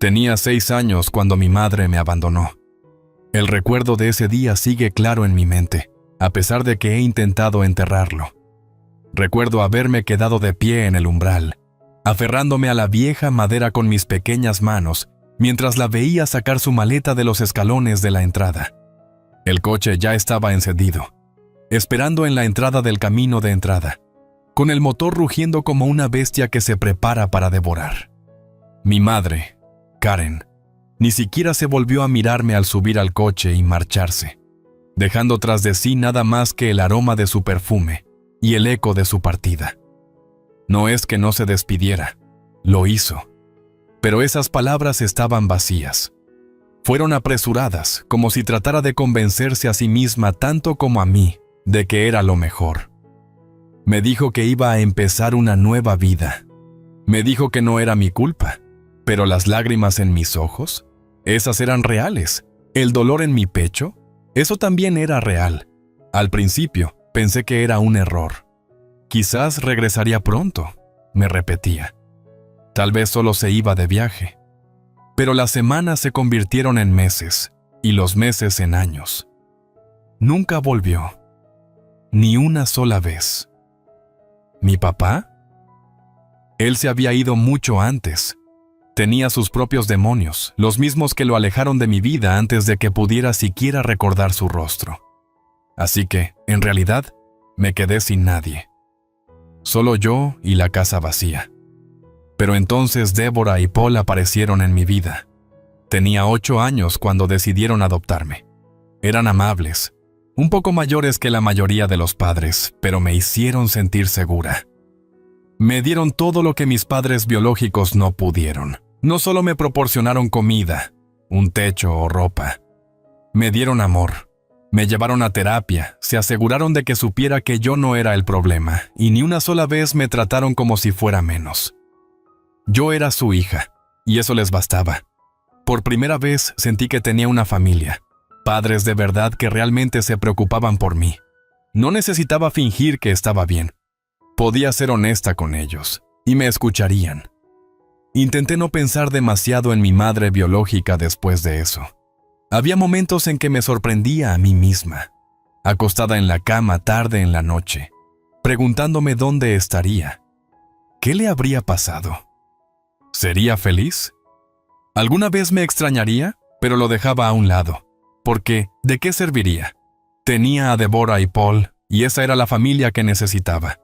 Tenía 6 años cuando mi madre me abandonó. El recuerdo de ese día sigue claro en mi mente, a pesar de que he intentado enterrarlo. Recuerdo haberme quedado de pie en el umbral, aferrándome a la vieja madera con mis pequeñas manos, mientras la veía sacar su maleta de los escalones de la entrada. El coche ya estaba encendido, esperando en la entrada del camino de entrada, con el motor rugiendo como una bestia que se prepara para devorar. Mi madre, Karen, ni siquiera se volvió a mirarme al subir al coche y marcharse, dejando tras de sí nada más que el aroma de su perfume y el eco de su partida. No es que no se despidiera, lo hizo, pero esas palabras estaban vacías. Fueron apresuradas, como si tratara de convencerse a sí misma tanto como a mí de que era lo mejor. Me dijo que iba a empezar una nueva vida. Me dijo que no era mi culpa, pero las lágrimas en mis ojos, esas eran reales. El dolor en mi pecho, eso también era real. Al principio, pensé que era un error. Quizás regresaría pronto, me repetía. Tal vez solo se iba de viaje. Pero las semanas se convirtieron en meses, y los meses en años. Nunca volvió. Ni una sola vez. ¿Mi papá? Él se había ido mucho antes. Tenía sus propios demonios, los mismos que lo alejaron de mi vida antes de que pudiera siquiera recordar su rostro. Así que, en realidad, me quedé sin nadie. Solo yo y la casa vacía. Pero entonces Débora y Paul aparecieron en mi vida. Tenía 8 años cuando decidieron adoptarme. Eran amables, un poco mayores que la mayoría de los padres, pero me hicieron sentir segura. Me dieron todo lo que mis padres biológicos no pudieron. No solo me proporcionaron comida, un techo o ropa. Me dieron amor. Me llevaron a terapia, se aseguraron de que supiera que yo no era el problema, y ni una sola vez me trataron como si fuera menos. Yo era su hija, y eso les bastaba. Por primera vez sentí que tenía una familia, padres de verdad que realmente se preocupaban por mí. No necesitaba fingir que estaba bien. Podía ser honesta con ellos, y me escucharían. Intenté no pensar demasiado en mi madre biológica después de eso. Había momentos en que me sorprendía a mí misma, acostada en la cama tarde en la noche, preguntándome dónde estaría. ¿Qué le habría pasado? ¿Sería feliz? Alguna vez me extrañaría, pero lo dejaba a un lado, porque ¿de qué serviría? Tenía a Débora y Paul, y esa era la familia que necesitaba.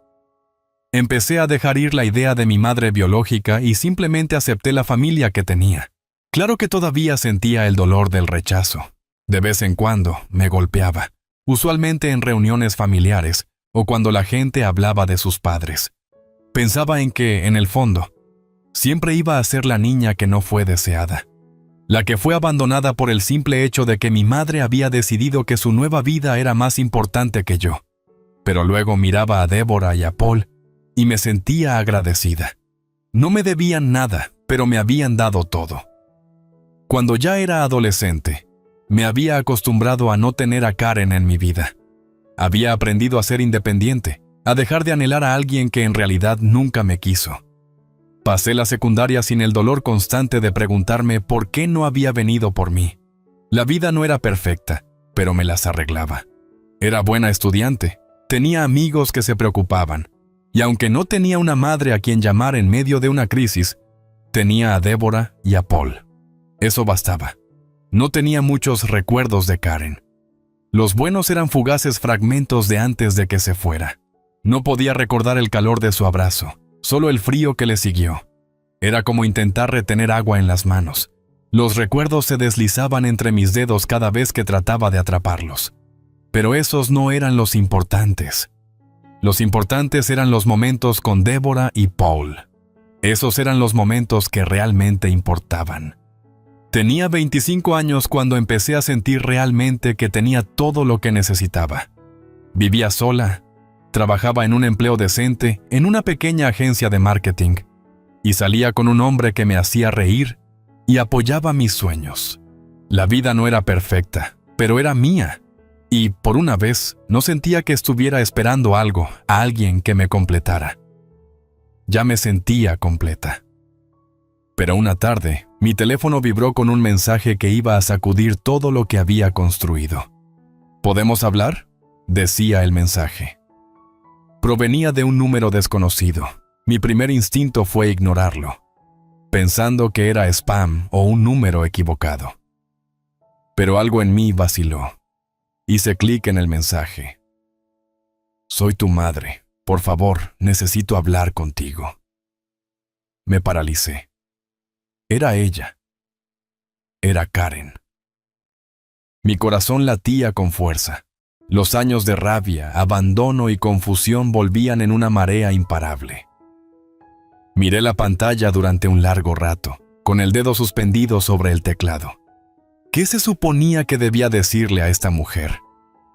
Empecé a dejar ir la idea de mi madre biológica y simplemente acepté la familia que tenía. Claro que todavía sentía el dolor del rechazo. De vez en cuando me golpeaba, usualmente en reuniones familiares o cuando la gente hablaba de sus padres. Pensaba en que, en el fondo, siempre iba a ser la niña que no fue deseada, la que fue abandonada por el simple hecho de que mi madre había decidido que su nueva vida era más importante que yo. Pero luego miraba a Débora y a Paul y me sentía agradecida. No me debían nada, pero me habían dado todo. Cuando ya era adolescente, me había acostumbrado a no tener a Karen en mi vida. Había aprendido a ser independiente, a dejar de anhelar a alguien que en realidad nunca me quiso. Pasé la secundaria sin el dolor constante de preguntarme por qué no había venido por mí. La vida no era perfecta, pero me las arreglaba. Era buena estudiante, tenía amigos que se preocupaban, y aunque no tenía una madre a quien llamar en medio de una crisis, tenía a Débora y a Paul. Eso bastaba. No tenía muchos recuerdos de Karen. Los buenos eran fugaces fragmentos de antes de que se fuera. No podía recordar el calor de su abrazo, solo el frío que le siguió. Era como intentar retener agua en las manos. Los recuerdos se deslizaban entre mis dedos cada vez que trataba de atraparlos. Pero esos no eran los importantes. Los importantes eran los momentos con Débora y Paul. Esos eran los momentos que realmente importaban. Tenía 25 años cuando empecé a sentir realmente que tenía todo lo que necesitaba. Vivía sola, trabajaba en un empleo decente en una pequeña agencia de marketing y salía con un hombre que me hacía reír y apoyaba mis sueños. La vida no era perfecta, pero era mía y, por una vez, no sentía que estuviera esperando algo, a alguien que me completara. Ya me sentía completa. Pero una tarde, mi teléfono vibró con un mensaje que iba a sacudir todo lo que había construido. ¿Podemos hablar?, decía el mensaje. Provenía de un número desconocido. Mi primer instinto fue ignorarlo, pensando que era spam o un número equivocado. Pero algo en mí vaciló. Hice clic en el mensaje. Soy tu madre. Por favor, necesito hablar contigo. Me paralicé. Era ella. Era Karen. Mi corazón latía con fuerza. Los años de rabia, abandono y confusión volvían en una marea imparable. Miré la pantalla durante un largo rato, con el dedo suspendido sobre el teclado. ¿Qué se suponía que debía decirle a esta mujer?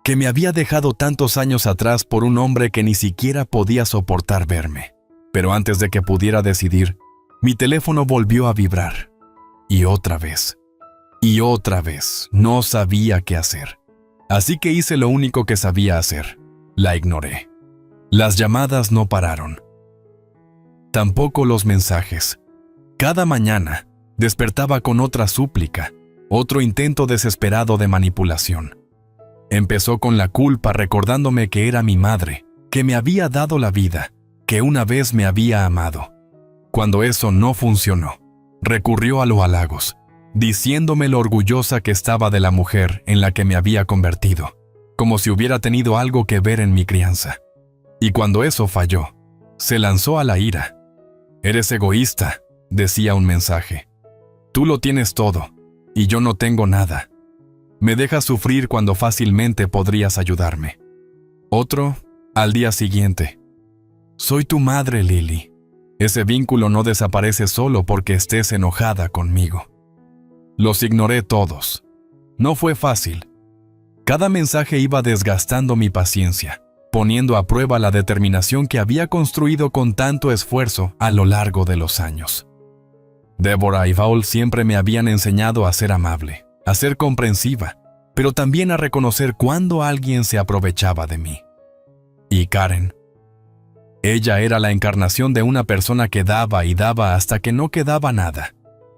Que me había dejado tantos años atrás por un hombre que ni siquiera podía soportar verme. Pero antes de que pudiera decidir, mi teléfono volvió a vibrar. Y otra vez. Y otra vez. No sabía qué hacer. Así que hice lo único que sabía hacer. La ignoré. Las llamadas no pararon. Tampoco los mensajes. Cada mañana despertaba con otra súplica, otro intento desesperado de manipulación. Empezó con la culpa recordándome que era mi madre, que me había dado la vida, que una vez me había amado. Cuando eso no funcionó, recurrió a los halagos, diciéndome lo orgullosa que estaba de la mujer en la que me había convertido, como si hubiera tenido algo que ver en mi crianza. Y cuando eso falló, se lanzó a la ira. «Eres egoísta», decía un mensaje. «Tú lo tienes todo, y yo no tengo nada. Me dejas sufrir cuando fácilmente podrías ayudarme». Otro, al día siguiente. «Soy tu madre, Lily. Ese vínculo no desaparece solo porque estés enojada conmigo». Los ignoré todos. No fue fácil. Cada mensaje iba desgastando mi paciencia, poniendo a prueba la determinación que había construido con tanto esfuerzo a lo largo de los años. Deborah y Paul siempre me habían enseñado a ser amable, a ser comprensiva, pero también a reconocer cuando alguien se aprovechaba de mí. Y Karen. Ella era la encarnación de una persona que daba y daba hasta que no quedaba nada,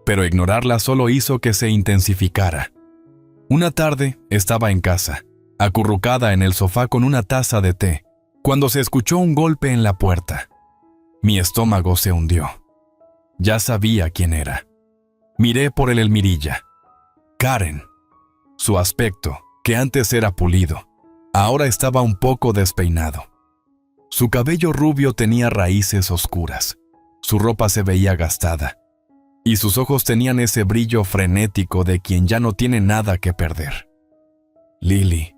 pero ignorarla solo hizo que se intensificara. Una tarde estaba en casa, acurrucada en el sofá con una taza de té, cuando se escuchó un golpe en la puerta. Mi estómago se hundió. Ya sabía quién era. Miré por el almirilla. Karen. Su aspecto, que antes era pulido, ahora estaba un poco despeinado. Su cabello rubio tenía raíces oscuras. Su ropa se veía gastada. Y sus ojos tenían ese brillo frenético de quien ya no tiene nada que perder. «Lily,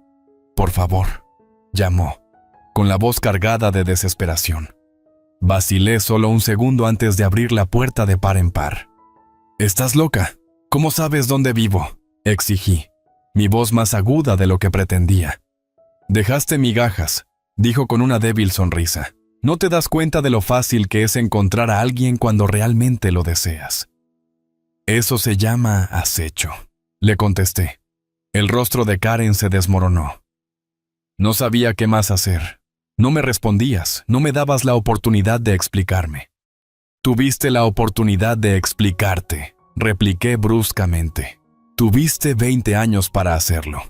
por favor», llamó, con la voz cargada de desesperación. Vacilé solo un segundo antes de abrir la puerta de par en par. «¿Estás loca? ¿Cómo sabes dónde vivo?», exigí, mi voz más aguda de lo que pretendía. «Dejaste migajas», dijo con una débil sonrisa. «No te das cuenta de lo fácil que es encontrar a alguien cuando realmente lo deseas». «Eso se llama acecho», le contesté. El rostro de Karen se desmoronó. No sabía qué más hacer. No me respondías, no me dabas la oportunidad de explicarme. «Tuviste la oportunidad de explicarte», repliqué bruscamente. «Tuviste 20 años para hacerlo.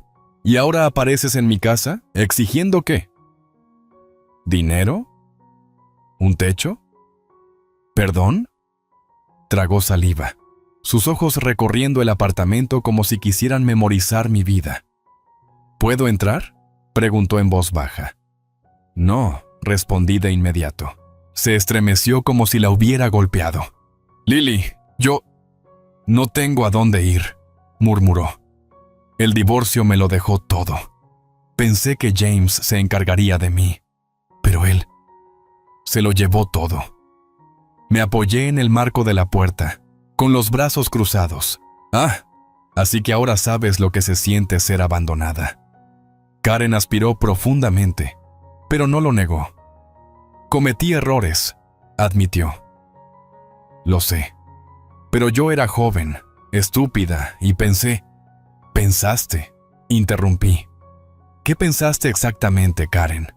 ¿Y ahora apareces en mi casa? ¿Exigiendo qué? ¿Dinero? ¿Un techo? ¿Perdón?». Tragó saliva, sus ojos recorriendo el apartamento como si quisieran memorizar mi vida. «¿Puedo entrar?», preguntó en voz baja. «No», respondí de inmediato. Se estremeció como si la hubiera golpeado. «Lily, yo no tengo a dónde ir», murmuró. «El divorcio me lo dejó todo. Pensé que James se encargaría de mí, pero él se lo llevó todo». Me apoyé en el marco de la puerta, con los brazos cruzados. «Ah, así que ahora sabes lo que se siente ser abandonada». Karen aspiró profundamente, pero no lo negó. «Cometí errores», admitió. «Lo sé. Pero yo era joven, estúpida, y pensé». «¿Pensaste?», interrumpí. «¿Qué pensaste exactamente, Karen?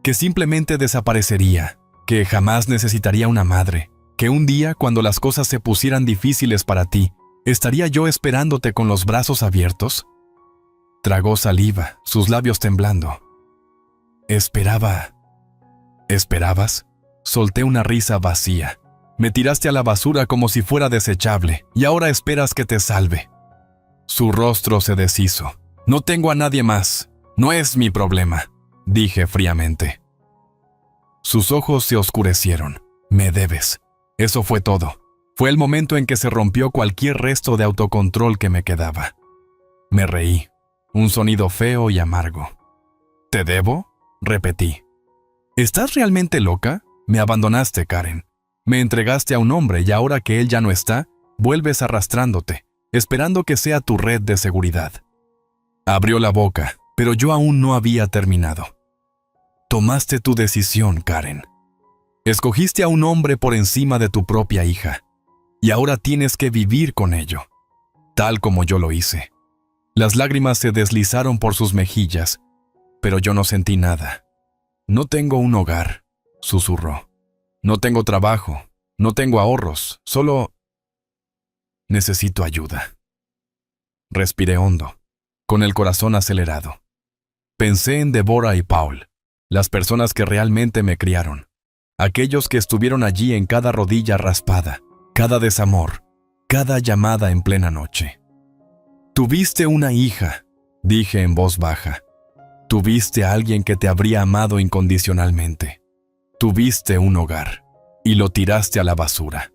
Que simplemente desaparecería, que jamás necesitaría una madre, Que un día, cuando las cosas se pusieran difíciles para ti, ¿estaría yo esperándote con los brazos abiertos? Tragó saliva, sus labios temblando. Esperaba. ¿Esperabas? Solté una risa vacía. Me tiraste a la basura como si fuera desechable, y ahora esperas que te salve. Su rostro se deshizo. No tengo a nadie más. No es mi problema, dije fríamente. Sus ojos se oscurecieron. Me debes. Eso fue todo. Fue el momento en que se rompió cualquier resto de autocontrol que me quedaba. Me reí. Un sonido feo y amargo. ¿Te debo?, repetí. ¿Estás realmente loca? Me abandonaste, Karen. Me entregaste a un hombre y ahora que él ya no está, vuelves arrastrándote, esperando que sea tu red de seguridad. Abrió la boca, pero yo aún no había terminado. Tomaste tu decisión, Karen. Escogiste a un hombre por encima de tu propia hija, y ahora tienes que vivir con ello, tal como yo lo hice. Las lágrimas se deslizaron por sus mejillas, pero yo no sentí nada. No tengo un hogar, susurró. No tengo trabajo, no tengo ahorros, solo necesito ayuda. Respiré hondo, con el corazón acelerado. Pensé en Deborah y Paul, las personas que realmente me criaron, aquellos que estuvieron allí en cada rodilla raspada, cada desamor, cada llamada en plena noche. Tuviste una hija, dije en voz baja. Tuviste a alguien que te habría amado incondicionalmente. Tuviste un hogar, y lo tiraste a la basura.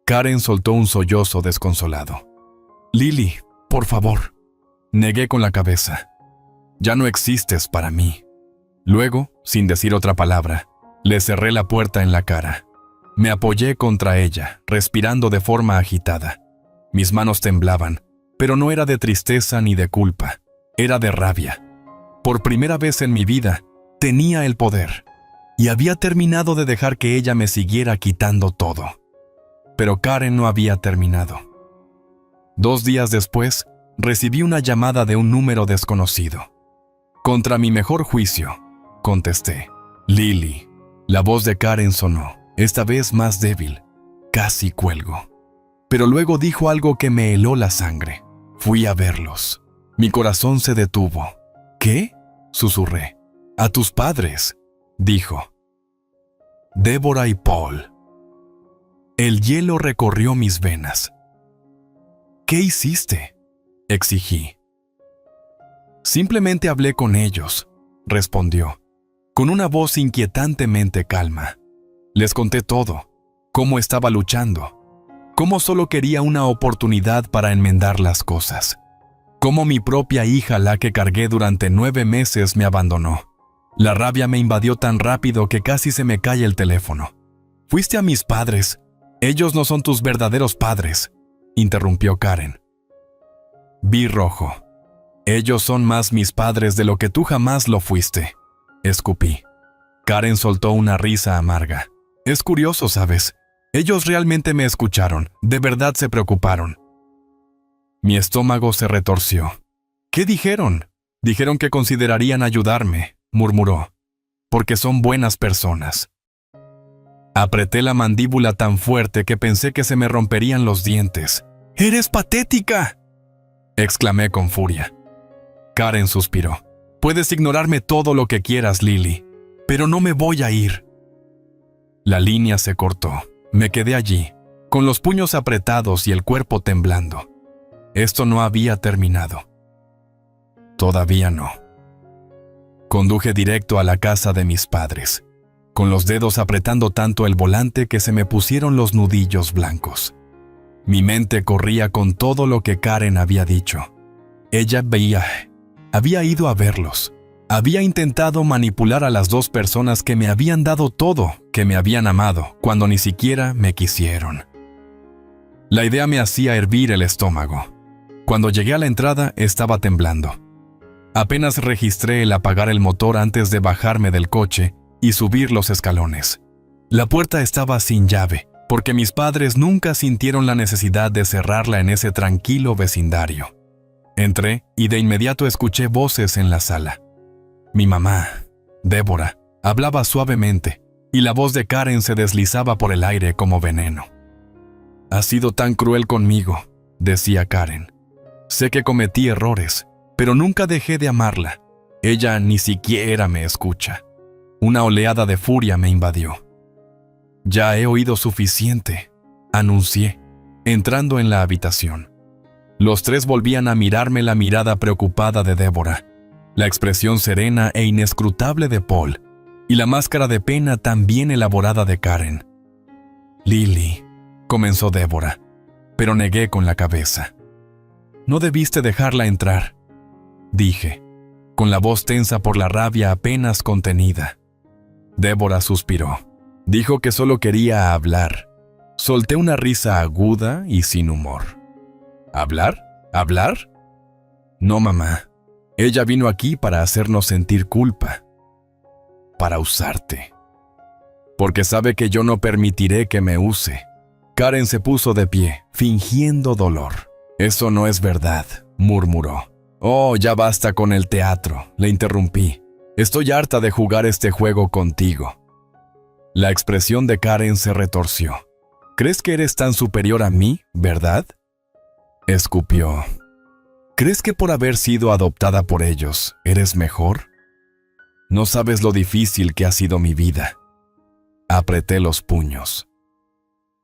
Karen soltó un sollozo desconsolado. Lily, por favor. Negué con la cabeza. Ya no existes para mí. Luego, sin decir otra palabra, le cerré la puerta en la cara. Me apoyé contra ella, respirando de forma agitada. Mis manos temblaban, pero no era de tristeza ni de culpa, era de rabia. Por primera vez en mi vida, tenía el poder, y había terminado de dejar que ella me siguiera quitando todo. Pero Karen no había terminado. 2 días después, recibí una llamada de un número desconocido. Contra mi mejor juicio, contesté. Lily. La voz de Karen sonó, esta vez más débil. Casi cuelgo. Pero luego dijo algo que me heló la sangre. Fui a verlos. Mi corazón se detuvo. ¿Qué?, susurré. A tus padres, dijo. Deborah y Paul. El hielo recorrió mis venas. ¿Qué hiciste?, exigí. Simplemente hablé con ellos, respondió, con una voz inquietantemente calma. Les conté todo, cómo estaba luchando, cómo solo quería una oportunidad para enmendar las cosas, cómo mi propia hija, la que cargué durante 9 meses, me abandonó. La rabia me invadió tan rápido que casi se me cae el teléfono. Fuiste a mis padres. Ellos no son tus verdaderos padres, interrumpió Karen. Vi rojo. Ellos son más mis padres de lo que tú jamás lo fuiste, escupí. Karen soltó una risa amarga. Es curioso, ¿sabes? Ellos realmente me escucharon, de verdad se preocuparon. Mi estómago se retorció. ¿Qué dijeron? Dijeron que considerarían ayudarme, murmuró, porque son buenas personas. Apreté la mandíbula tan fuerte que pensé que se me romperían los dientes. ¡Eres patética!, exclamé con furia. Karen suspiró. Puedes ignorarme todo lo que quieras, Lily, pero no me voy a ir. La línea se cortó. Me quedé allí, con los puños apretados y el cuerpo temblando. Esto no había terminado. Todavía no. Conduje directo a la casa de mis padres, con los dedos apretando tanto el volante que se me pusieron los nudillos blancos. Mi mente corría con todo lo que Karen había dicho. Ella había ido a verlos. Había intentado manipular a las 2 personas que me habían dado todo, que me habían amado, cuando ni siquiera me quisieron. La idea me hacía hervir el estómago. Cuando llegué a la entrada, estaba temblando. Apenas registré el apagar el motor antes de bajarme del coche y subir los escalones. La puerta estaba sin llave, porque mis padres nunca sintieron la necesidad de cerrarla en ese tranquilo vecindario. Entré y de inmediato escuché voces en la sala. Mi mamá, Deborah, hablaba suavemente, y la voz de Karen se deslizaba por el aire como veneno. «Has sido tan cruel conmigo», decía Karen. «Sé que cometí errores, pero nunca dejé de amarla. Ella ni siquiera me escucha». Una oleada de furia me invadió. «Ya he oído suficiente», anuncié, entrando en la habitación. Los tres volvían a mirarme la mirada preocupada de Débora, la expresión serena e inescrutable de Paul, y la máscara de pena tan bien elaborada de Karen. «Lily», comenzó Débora, pero negué con la cabeza. «No debiste dejarla entrar», dije, con la voz tensa por la rabia apenas contenida. Débora suspiró. Dijo que solo quería hablar. Solté una risa aguda y sin humor. ¿Hablar? ¿Hablar? No, mamá. Ella vino aquí para hacernos sentir culpa. Para usarte. Porque sabe que yo no permitiré que me use. Karen se puso de pie, fingiendo dolor. Eso no es verdad, murmuró. Oh, ya basta con el teatro, le interrumpí. Estoy harta de jugar este juego contigo. La expresión de Karen se retorció. ¿Crees que eres tan superior a mí, verdad? Escupió. ¿Crees que por haber sido adoptada por ellos, eres mejor? No sabes lo difícil que ha sido mi vida. Apreté los puños.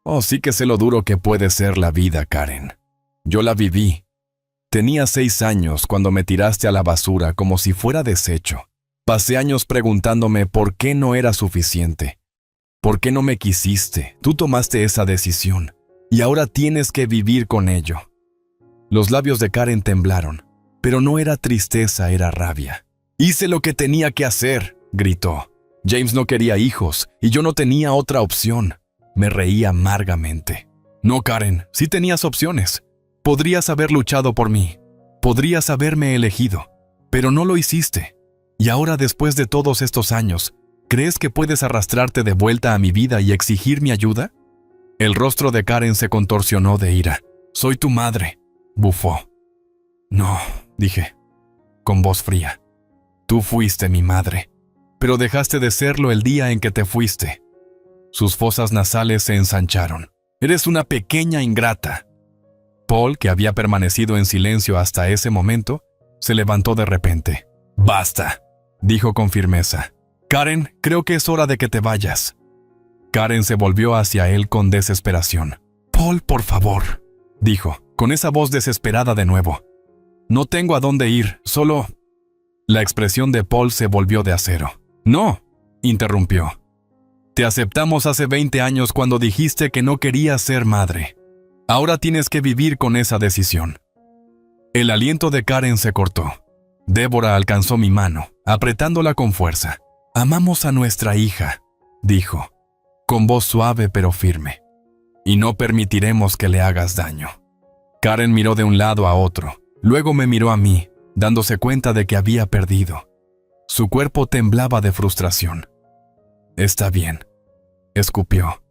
Oh, sí que sé lo duro que puede ser la vida, Karen. Yo la viví. Tenía 6 años cuando me tiraste a la basura como si fuera desecho. Pasé años preguntándome por qué no era suficiente. ¿Por qué no me quisiste? Tú tomaste esa decisión, y ahora tienes que vivir con ello. Los labios de Karen temblaron, pero no era tristeza, era rabia. «Hice lo que tenía que hacer», gritó. «James no quería hijos, y yo no tenía otra opción». Me reí amargamente. «No, Karen, sí tenías opciones. Podrías haber luchado por mí. Podrías haberme elegido, pero no lo hiciste. Y ahora, después de todos estos años, ¿crees que puedes arrastrarte de vuelta a mi vida y exigir mi ayuda?» El rostro de Karen se contorsionó de ira. «Soy tu madre», bufó. «No», dije, con voz fría. «Tú fuiste mi madre, pero dejaste de serlo el día en que te fuiste». Sus fosas nasales se ensancharon. «Eres una pequeña ingrata». Paul, que había permanecido en silencio hasta ese momento, se levantó de repente. «Basta», dijo con firmeza. «Karen, creo que es hora de que te vayas». Karen se volvió hacia él con desesperación. «Paul, por favor», dijo, con esa voz desesperada de nuevo. «No tengo a dónde ir, solo...» La expresión de Paul se volvió de acero. «No», interrumpió. «Te aceptamos hace 20 años cuando dijiste que no querías ser madre. Ahora tienes que vivir con esa decisión». El aliento de Karen se cortó. Débora alcanzó mi mano, apretándola con fuerza. «Amamos a nuestra hija», dijo, con voz suave pero firme. «Y no permitiremos que le hagas daño». Karen miró de un lado a otro, luego me miró a mí, dándose cuenta de que había perdido. Su cuerpo temblaba de frustración. «Está bien», escupió.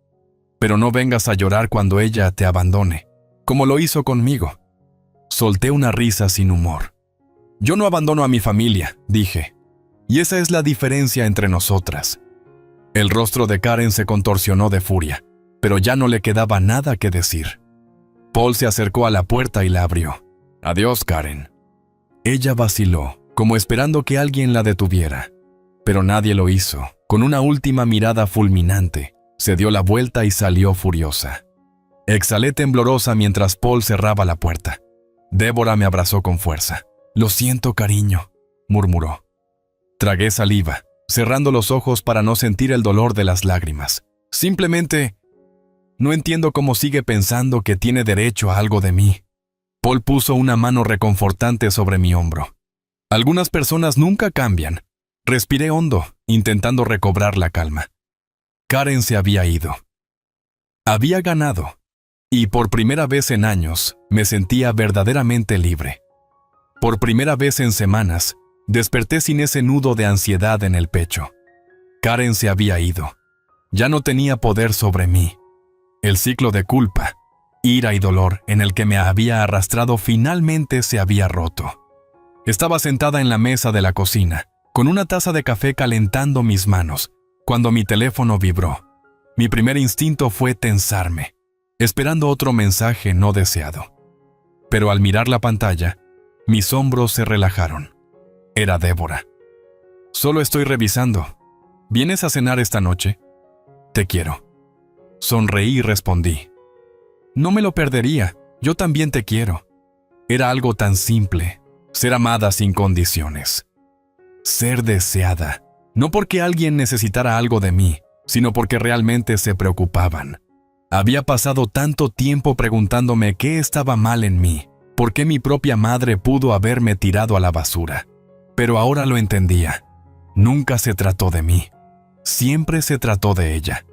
«Pero no vengas a llorar cuando ella te abandone, como lo hizo conmigo». Solté una risa sin humor. «Yo no abandono a mi familia», dije. «Y esa es la diferencia entre nosotras». El rostro de Karen se contorsionó de furia, pero ya no le quedaba nada que decir. Paul se acercó a la puerta y la abrió. «Adiós, Karen». Ella vaciló, como esperando que alguien la detuviera. Pero nadie lo hizo. Con una última mirada fulminante, se dio la vuelta y salió furiosa. Exhalé temblorosa mientras Paul cerraba la puerta. Débora me abrazó con fuerza. «Lo siento, cariño», murmuró. Tragué saliva, cerrando los ojos para no sentir el dolor de las lágrimas. Simplemente, no entiendo cómo sigue pensando que tiene derecho a algo de mí. Paul puso una mano reconfortante sobre mi hombro. Algunas personas nunca cambian. Respiré hondo, intentando recobrar la calma. Karen se había ido. Había ganado, y por primera vez en años me sentía verdaderamente libre. Por primera vez en semanas, desperté sin ese nudo de ansiedad en el pecho. Karen se había ido. Ya no tenía poder sobre mí. El ciclo de culpa, ira y dolor en el que me había arrastrado finalmente se había roto. Estaba sentada en la mesa de la cocina, con una taza de café calentando mis manos, Cuando mi teléfono vibró, mi primer instinto fue tensarme, esperando otro mensaje no deseado. Pero al mirar la pantalla, mis hombros se relajaron. Era Débora. Solo estoy revisando. ¿Vienes a cenar esta noche? Te quiero. Sonreí y respondí. No me lo perdería, yo también te quiero. Era algo tan simple, ser amada sin condiciones. Ser deseada, no porque alguien necesitara algo de mí, sino porque realmente se preocupaban. Había pasado tanto tiempo preguntándome qué estaba mal en mí, por qué mi propia madre pudo haberme tirado a la basura. Pero ahora lo entendía. Nunca se trató de mí. Siempre se trató de ella.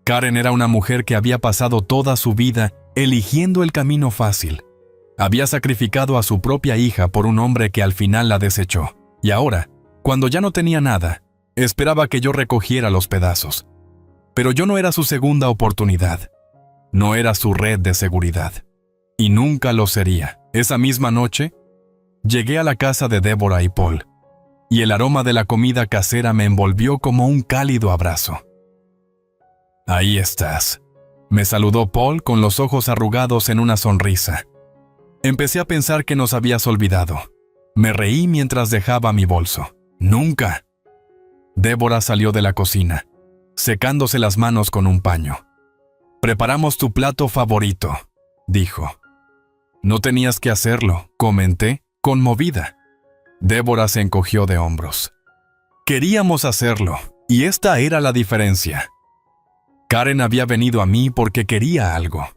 Karen era una mujer que había pasado toda su vida eligiendo el camino fácil. Había sacrificado a su propia hija por un hombre que al final la desechó. Y ahora, cuando ya no tenía nada, esperaba que yo recogiera los pedazos. Pero yo no era su segunda oportunidad. No era su red de seguridad. Y nunca lo sería. Esa misma noche, llegué a la casa de Débora y Paul, y el aroma de la comida casera me envolvió como un cálido abrazo. Ahí estás, me saludó Paul con los ojos arrugados en una sonrisa. Empecé a pensar que nos habías olvidado. Me reí mientras dejaba mi bolso. ¡Nunca! Débora salió de la cocina, secándose las manos con un paño. Preparamos tu plato favorito, dijo. No tenías que hacerlo, comenté, conmovida. Débora se encogió de hombros. Queríamos hacerlo, y esta era la diferencia. Karen había venido a mí porque quería algo.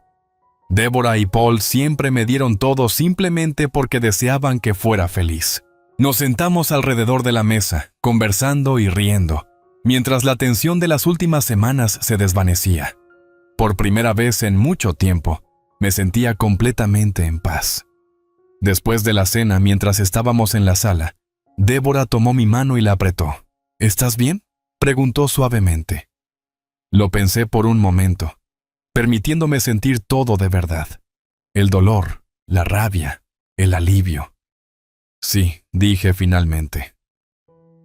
Débora y Paul siempre me dieron todo simplemente porque deseaban que fuera feliz. Nos sentamos alrededor de la mesa, conversando y riendo, mientras la tensión de las últimas semanas se desvanecía. Por primera vez en mucho tiempo, me sentía completamente en paz. Después de la cena, mientras estábamos en la sala, Débora tomó mi mano y la apretó. ¿Estás bien?, preguntó suavemente. Lo pensé por un momento, permitiéndome sentir todo de verdad. El dolor, la rabia, el alivio. Sí, dije finalmente.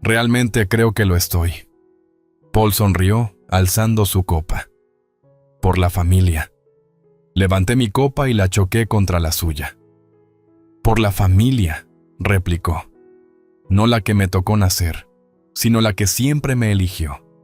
Realmente creo que lo estoy. Paul sonrió, alzando su copa. Por la familia. Levanté mi copa y la choqué contra la suya. Por la familia, replicó. No la que me tocó nacer, sino la que siempre me eligió.